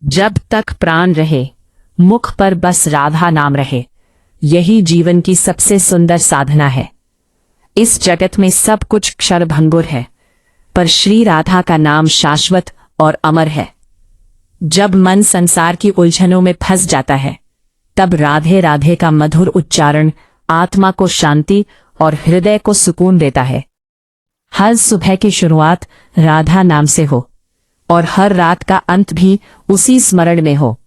जब तक प्राण रहे मुख पर बस राधा नाम रहे, यही जीवन की सबसे सुंदर साधना है। इस जगत में सब कुछ क्षणभंगुर है, पर श्री राधा का नाम शाश्वत और अमर है। जब मन संसार की उलझनों में फंस जाता है, तब राधे राधे का मधुर उच्चारण आत्मा को शांति और हृदय को सुकून देता है। हर सुबह की शुरुआत राधा नाम से हो और हर रात का अंत भी उसी स्मरण में हो,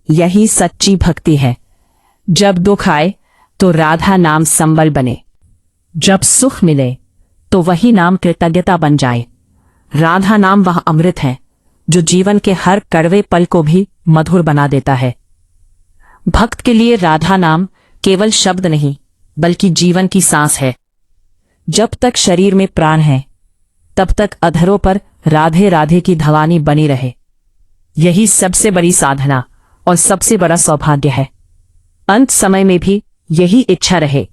यही सच्ची भक्ति है। जब दुख आए तो राधा नाम संबल बने, जब सुख मिले तो वही नाम कृतज्ञता बन जाए। राधा नाम वह अमृत है जो जीवन के हर कड़वे पल को भी मधुर बना देता है। भक्त के लिए राधा नाम केवल शब्द नहीं, बल्कि जीवन की सांस है। जब तक शरीर में प्राण है, तब तक अधरों पर राधे राधे की ध्वनि बनी रहे। यही सबसे बड़ी साधना और सबसे बड़ा सौभाग्य है। अंत समय में भी यही इच्छा रहे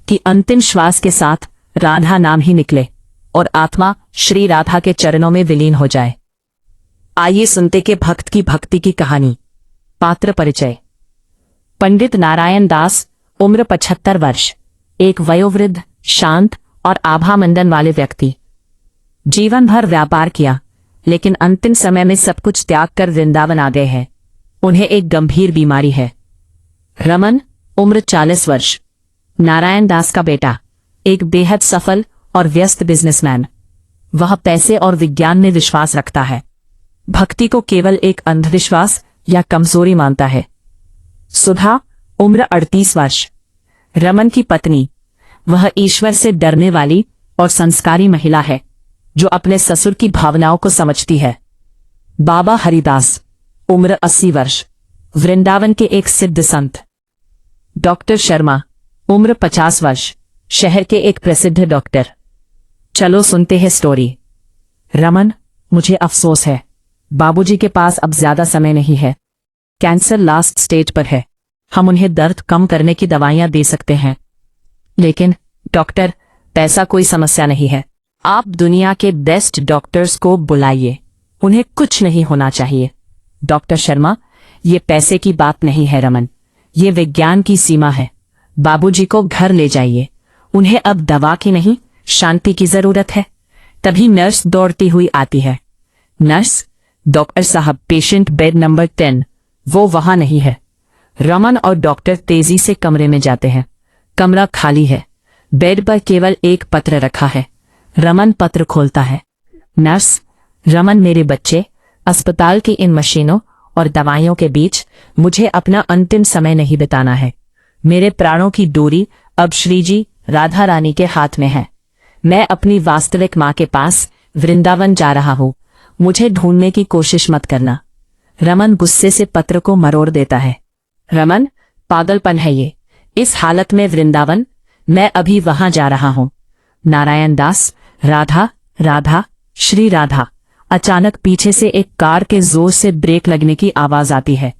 कि अंतिम श्वास के साथ राधा नाम ही निकले और आत्मा श्री राधा के चरणों में विलीन हो जाए। आइए सुनते के भक्त की भक्ति की कहानी। पात्र परिचय। पंडित नारायण दास, उम्र 75 वर्ष, एक वयोवृद्ध, शांत और आभामंडन वाले व्यक्ति। जीवन भर व्यापार किया, लेकिन अंतिम समय में सब कुछ त्याग कर वृंदावन आ गए हैं। उन्हें एक गंभीर बीमारी है। रमन, उम्र 40 वर्ष, नारायण दास का बेटा, एक बेहद सफल और व्यस्त बिजनेसमैन। वह पैसे और विज्ञान में विश्वास रखता है, भक्ति को केवल एक अंधविश्वास या कमजोरी मानता है। सुधा, उम्र 38 वर्ष, रमन की पत्नी। वह ईश्वर से डरने वाली और संस्कारी महिला है, जो अपने ससुर की भावनाओं को समझती है। बाबा हरिदास, उम्र 80 वर्ष, वृंदावन के एक सिद्ध संत। डॉक्टर शर्मा, उम्र 50 वर्ष, शहर के एक प्रसिद्ध डॉक्टर। चलो सुनते हैं स्टोरी। रमन, मुझे अफसोस है, बाबूजी के पास अब ज्यादा समय नहीं है। कैंसर लास्ट स्टेज पर है। हम उन्हें दर्द कम करने की दवाइयां दे सकते हैं, लेकिन डॉक्टर, पैसा कोई समस्या नहीं है। आप दुनिया के बेस्ट डॉक्टर्स को बुलाइए, उन्हें कुछ नहीं होना चाहिए। डॉक्टर शर्मा, ये पैसे की बात नहीं है रमन, ये विज्ञान की सीमा है। बाबूजी को घर ले जाइए, उन्हें अब दवा की नहीं, शांति की जरूरत है। तभी नर्स दौड़ती हुई आती है। नर्स, डॉक्टर साहब, पेशेंट बेड नंबर 10। वो वहां नहीं है। रमन और डॉक्टर तेजी से कमरे में जाते हैं। कमरा खाली है, बेड पर केवल एक पत्र रखा है। रमन पत्र खोलता है। नर्स, रमन मेरे बच्चे, अस्पताल की इन मशीनों और दवाइयों के बीच मुझे अपना अंतिम समय नहीं बिताना है। मेरे प्राणों की डोरी अब श्रीजी राधा रानी के हाथ में है। मैं अपनी वास्तविक मां के पास वृंदावन जा रहा हूं, मुझे ढूंढने की कोशिश मत करना। रमन गुस्से से पत्र को मरोड़ देता है। रमन, पागलपन है ये, इस हालत में वृंदावन, मैं अभी वहां जा रहा हूं। नारायण दास, राधा राधा, श्री राधा। अचानक पीछे से एक कार के जोर से ब्रेक लगने की आवाज आती है।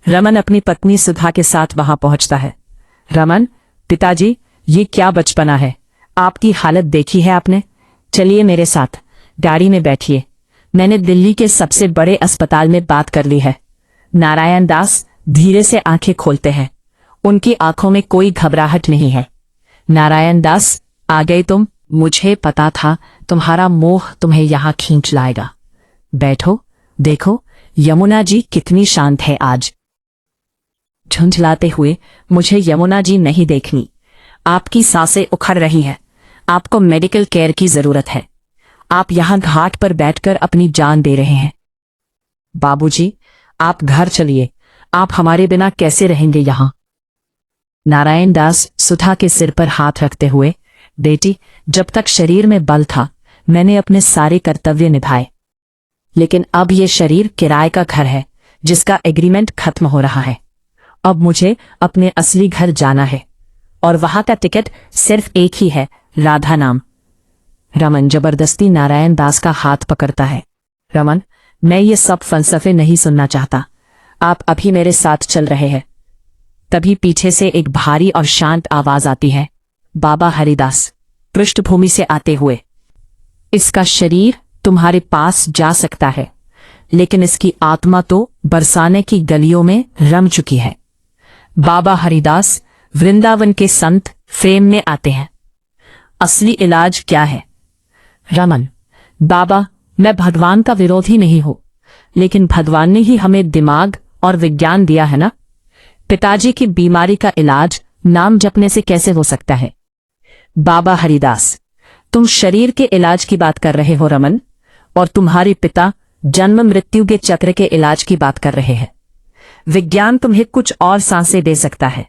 रमन अपनी पत्नी सुधा के साथ वहां पहुंचता है। रमन, पिताजी, ये क्या बचपना है, आपकी हालत देखी है आपने? चलिए मेरे साथ, गाड़ी में बैठिए, मैंने दिल्ली के सबसे बड़े अस्पताल में बात कर ली है। नारायण दास धीरे से आंखें खोलते हैं। उनकी आंखों में कोई घबराहट नहीं है। नारायण दास, आ गए तुम? मुझे पता था तुम्हारा मोह तुम्हें यहां खींच लाएगा। बैठो, देखो यमुना जी कितनी शांत है आज। झुंझलाते हुए, मुझे यमुना जी नहीं देखनी, आपकी सांसें उखड़ रही हैं, आपको मेडिकल केयर की जरूरत है। आप यहां घाट पर बैठकर अपनी जान दे रहे हैं। बाबूजी, आप घर चलिए, आप हमारे बिना कैसे रहेंगे यहां? नारायण दास सुधा के सिर पर हाथ रखते हुए, बेटी, जब तक शरीर में बल था मैंने अपने सारे कर्तव्य निभाए, लेकिन अब ये शरीर किराए का घर है जिसका एग्रीमेंट खत्म हो रहा है। अब मुझे अपने असली घर जाना है और वहां का टिकट सिर्फ एक ही है, राधा नाम। रमन जबरदस्ती नारायण दास का हाथ पकड़ता है। रमन, मैं ये सब फलसफे नहीं सुनना चाहता, आप अभी मेरे साथ चल रहे हैं। तभी पीछे से एक भारी और शांत आवाज आती है। बाबा हरिदास पृष्ठभूमि से आते हुए, इसका शरीर तुम्हारे पास जा सकता है, लेकिन इसकी आत्मा तो बरसाने की गलियों में रम चुकी है। बाबा हरिदास, वृंदावन के संत, फ्रेम में आते हैं। असली इलाज क्या है? रमन: बाबा, मैं भगवान का विरोधी नहीं हूं, लेकिन भगवान ने ही हमें दिमाग और विज्ञान दिया है ना। पिताजी की बीमारी का इलाज नाम जपने से कैसे हो सकता है? बाबा हरिदास: तुम शरीर के इलाज की बात कर रहे हो रमन, और तुम्हारे पिता जन्म मृत्यु के चक्र के इलाज की बात कर रहे हैं। विज्ञान तुम्हें कुछ और सांसें दे सकता है,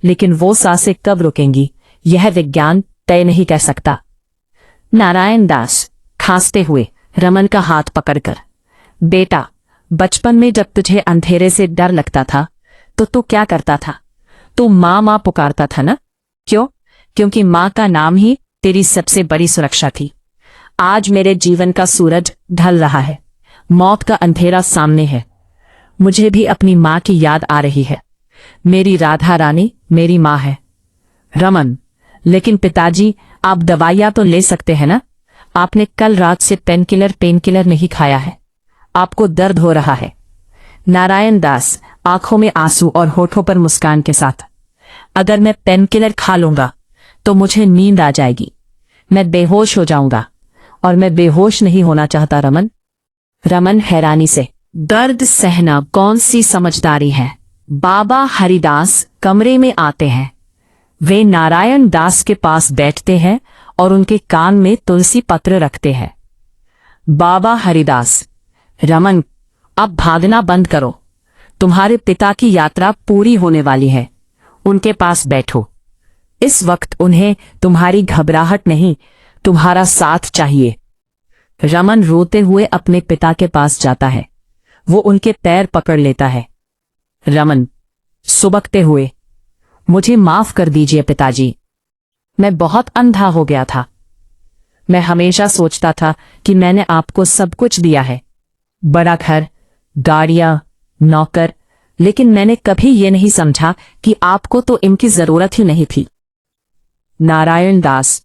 लेकिन वो सांसें कब रुकेंगी यह विज्ञान तय नहीं कर सकता। नारायण दास खांसते हुए रमन का हाथ पकड़कर: बेटा, बचपन में जब तुझे अंधेरे से डर लगता था तो तू क्या करता था? तू माँ माँ पुकारता था ना? क्यों? क्योंकि माँ का नाम ही तेरी सबसे बड़ी सुरक्षा थी। आज मेरे जीवन का सूरज ढल रहा है, मौत का अंधेरा सामने है। मुझे भी अपनी माँ की याद आ रही है। मेरी राधा रानी मेरी माँ है। रमन: लेकिन पिताजी, आप दवाइयां तो ले सकते हैं ना? आपने कल रात से पेन किलर नहीं खाया है। आपको दर्द हो रहा है। नारायण दास आंखों में आंसू और होठों पर मुस्कान के साथ: अगर मैं पेन किलर खा लूंगा तो मुझे नींद आ जाएगी, मैं बेहोश हो जाऊंगा, और मैं बेहोश नहीं होना चाहता रमन। रमन हैरानी से: दर्द सहना कौन सी समझदारी है? बाबा हरिदास कमरे में आते हैं। वे नारायण दास के पास बैठते हैं और उनके कान में तुलसी पत्र रखते हैं। बाबा हरिदास: रमन, अब भागना बंद करो। तुम्हारे पिता की यात्रा पूरी होने वाली है। उनके पास बैठो। इस वक्त उन्हें तुम्हारी घबराहट नहीं, तुम्हारा साथ चाहिए। रमन रोते हुए अपने पिता के पास जाता है। वो उनके पैर पकड़ लेता है। रमन सुबकते हुए: मुझे माफ कर दीजिए पिताजी, मैं बहुत अंधा हो गया था। मैं हमेशा सोचता था कि मैंने आपको सब कुछ दिया है, बड़ा घर, गाड़ियां, नौकर, लेकिन मैंने कभी ये नहीं समझा कि आपको तो इनकी जरूरत ही नहीं थी। नारायण दास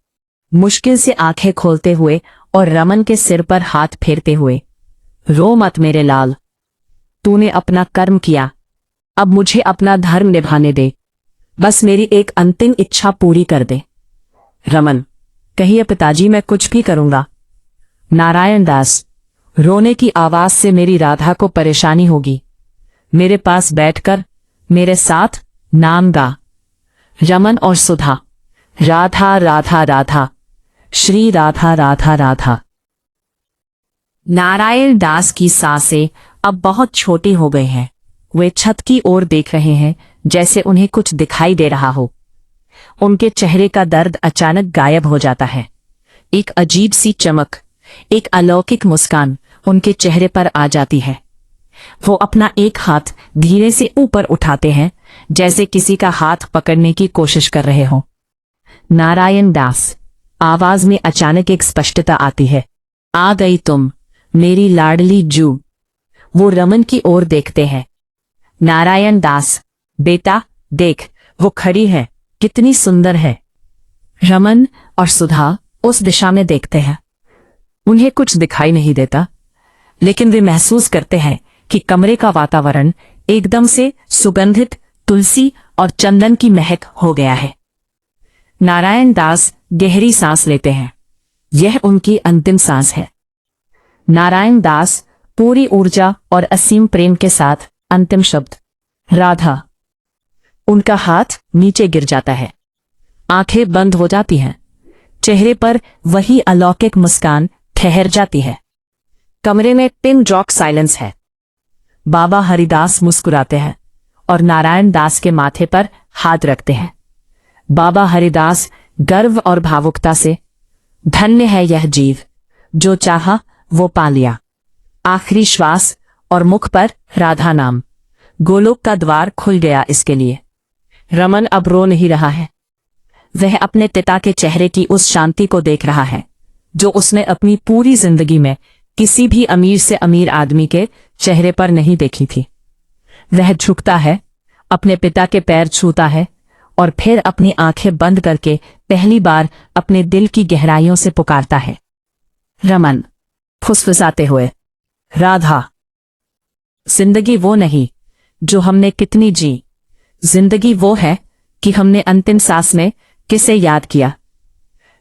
मुश्किल से आंखें खोलते हुए और रमन के सिर पर हाथ फेरते हुए: रो मत मेरे लाल, तूने अपना कर्म किया, अब मुझे अपना धर्म निभाने दे। बस मेरी एक अंतिम इच्छा पूरी कर दे। रमन: कहिए पिताजी, मैं कुछ भी करूंगा। नारायण दास रोने की आवाज से मेरी राधा को परेशानी होगी। मेरे पास बैठकर मेरे साथ नाम गा। रमन और सुधा: राधा राधा राधा, श्री राधा राधा राधा। नारायण दास की सांसें अब बहुत छोटी हो गई हैं। वे छत की ओर देख रहे हैं, जैसे उन्हें कुछ दिखाई दे रहा हो। उनके चेहरे का दर्द अचानक गायब हो जाता है। एक अजीब सी चमक, एक अलौकिक मुस्कान उनके चेहरे पर आ जाती है। वो अपना एक हाथ धीरे से ऊपर उठाते हैं, जैसे किसी का हाथ पकड़ने की कोशिश कर रहे हो। नारायण दास आवाज में अचानक एक स्पष्टता आती है: आ गई तुम, मेरी लाडली जू। वो रमन की ओर देखते हैं। नारायण दास: बेटा देख, वो खड़ी है, कितनी सुंदर है। रमन और सुधा उस दिशा में देखते हैं। उन्हें कुछ दिखाई नहीं देता, लेकिन वे महसूस करते हैं कि कमरे का वातावरण एकदम से सुगंधित तुलसी और चंदन की महक हो गया है। नारायण दास गहरी सांस लेते हैं। यह उनकी अंतिम सांस है। नारायण दास पूरी ऊर्जा और असीम प्रेम के साथ अंतिम शब्द राधा। उनका हाथ नीचे गिर जाता है। आंखें बंद हो जाती हैं। चेहरे पर वही अलौकिक मुस्कान ठहर जाती है। कमरे में पिन ड्रॉप साइलेंस है। बाबा हरिदास मुस्कुराते हैं और नारायण दास के माथे पर हाथ रखते हैं। बाबा हरिदास गर्व और भावुकता से: धन्य है यह जीव, जो चाहा वो पा लिया। आखिरी श्वास और मुख पर राधा नाम। गोलोक का द्वार खुल गया इसके लिए। रमन अब रो नहीं रहा है। वह अपने पिता के चेहरे की उस शांति को देख रहा है जो उसने अपनी पूरी जिंदगी में किसी भी अमीर से अमीर आदमी के चेहरे पर नहीं देखी थी। वह झुकता है, अपने पिता के पैर छूता है और फिर अपनी आंखें बंद करके पहली बार अपने दिल की गहराइयों से पुकारता है। रमन फुसफुसाते हुए: राधा। जिंदगी वो नहीं जो हमने कितनी जी, जिंदगी वो है कि हमने अंतिम सांस में किसे याद किया।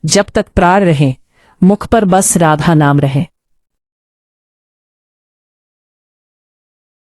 जब तक प्राण रहे मुख पर बस राधा नाम रहे।